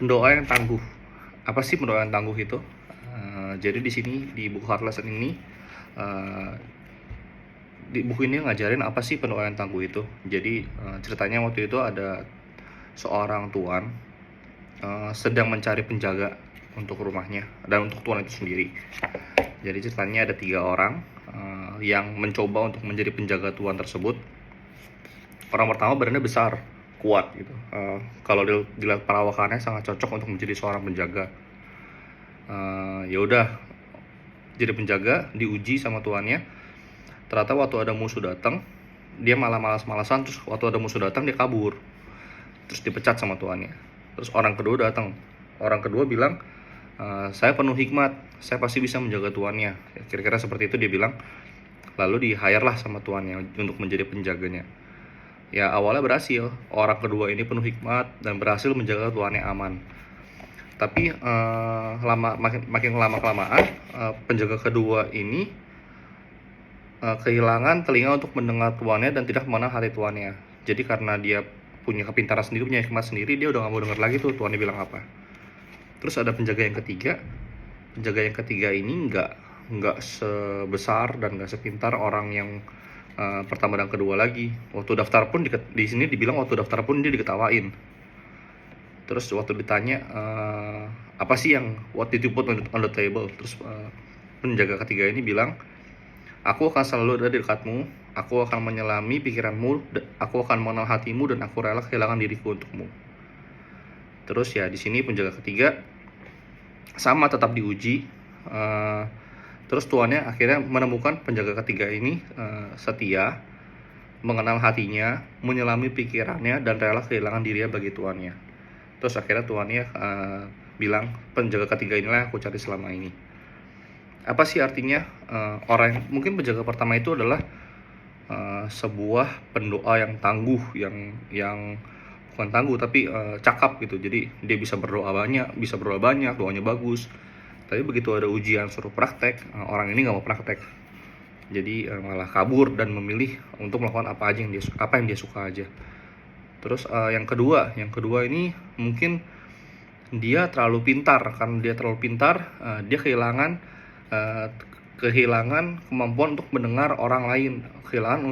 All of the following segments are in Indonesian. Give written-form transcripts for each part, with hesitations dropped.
Pendoa yang tangguh. Apa sih pendoa yang tangguh itu? Jadi di sini di buku Heart Lesson ini, uh, di buku ini ngajarin apa sih pendoa yang tangguh itu. Jadi ceritanya waktu itu ada seorang tuan sedang mencari penjaga untuk rumahnya dan untuk tuan itu sendiri. Jadi ceritanya ada 3 orang yang mencoba untuk menjadi penjaga tuan tersebut. Orang pertama badannya besar, kuat gitu. Kalau dilihat perawakannya sangat cocok untuk menjadi seorang penjaga. Ya udah, jadi penjaga, diuji sama tuannya. Ternyata waktu ada musuh datang, dia malah malas-malasan. Terus waktu ada musuh datang dia kabur, terus dipecat sama tuannya. Terus orang kedua datang, orang kedua bilang, saya penuh hikmat, saya pasti bisa menjaga tuannya. Kira-kira seperti itu dia bilang. Lalu di-hire lah sama tuannya untuk menjadi penjaganya. Ya awalnya berhasil, orang kedua ini penuh hikmat dan berhasil menjaga tuannya aman. Tapi makin lama kelamaan penjaga kedua ini kehilangan telinga untuk mendengar tuannya dan tidak mengenal hati tuannya. Jadi karena dia punya kepintaran sendiri, punya hikmat sendiri, dia udah gak mau dengar lagi tuh tuannya bilang apa. Terus ada penjaga yang ketiga. Penjaga yang ketiga ini nggak sebesar dan nggak sepintar orang yang pertama dan kedua lagi. Waktu daftar pun di sini dibilang waktu daftar pun dia diketawain. Terus waktu ditanya apa sih yang what did you put on the table, terus penjaga ketiga ini bilang, aku akan selalu ada di dekatmu, aku akan menyelami pikiranmu, aku akan mengenal hatimu, dan aku rela kehilangan diriku untukmu. Terus ya di sini penjaga ketiga sama tetap diuji. Terus tuannya akhirnya menemukan penjaga ketiga ini setia, mengenal hatinya, menyelami pikirannya, dan rela kehilangan dirinya bagi tuannya. Terus akhirnya tuannya bilang, penjaga ketiga inilah yang aku cari selama ini. Apa sih artinya? Mungkin penjaga pertama itu adalah sebuah pendoa yang tangguh, yang bukan tangguh tapi cakap gitu. Jadi dia bisa berdoa banyak, doanya bagus. Tapi begitu ada ujian suruh praktek, orang ini nggak mau praktek. Jadi malah kabur dan memilih untuk melakukan apa yang dia suka aja. Terus yang kedua ini mungkin dia terlalu pintar. Karena dia terlalu pintar, dia kehilangan kemampuan untuk mendengar orang lain, kehilangan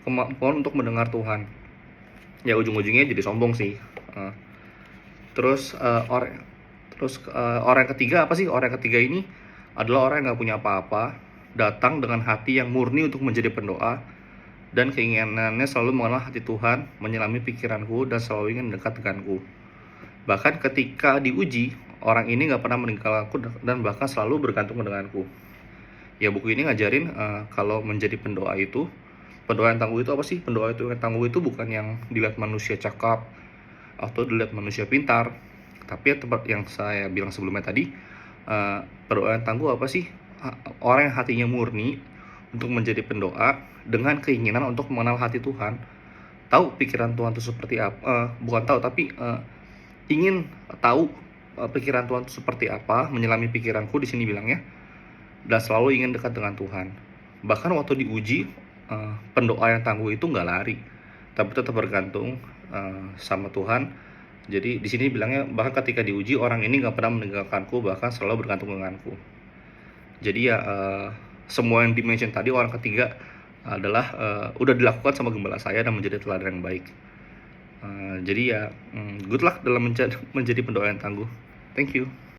kemampuan untuk mendengar Tuhan. Ya ujung-ujungnya jadi sombong sih. Terus orang yang ketiga apa sih? Orang yang ketiga ini adalah orang yang nggak punya apa-apa, datang dengan hati yang murni untuk menjadi pendoa, dan keinginannya selalu mengenal hati Tuhan, menyelami pikiranku, dan selalu ingin dekat denganku. Bahkan ketika diuji, orang ini nggak pernah meninggalkanku dan bahkan selalu bergantung denganku. Ya buku ini ngajarin kalau menjadi pendoa yang tangguh itu apa sih? Pendoa itu yang tangguh itu bukan yang dilihat manusia cakap atau dilihat manusia pintar, tapi yang saya bilang sebelumnya tadi, pendoa yang tangguh apa sih? Orang yang hatinya murni untuk menjadi pendoa dengan keinginan untuk mengenal hati Tuhan, tahu pikiran Tuhan itu seperti apa, bukan tahu tapi ingin tahu pikiran Tuhan itu seperti apa, menyelami pikiranku di sini bilangnya, dan selalu ingin dekat dengan Tuhan. Bahkan waktu diuji, pendoa yang tangguh itu nggak lari, tapi tetap bergantung sama Tuhan. Jadi di sini bilangnya bahkan ketika diuji, orang ini nggak pernah meninggalkanku, bahkan selalu bergantung denganku. Jadi ya semua yang dimention tadi orang ketiga adalah udah dilakukan sama gembala saya dan menjadi teladan yang baik. Jadi ya good luck dalam menjadi pendoa yang tangguh. Thank you.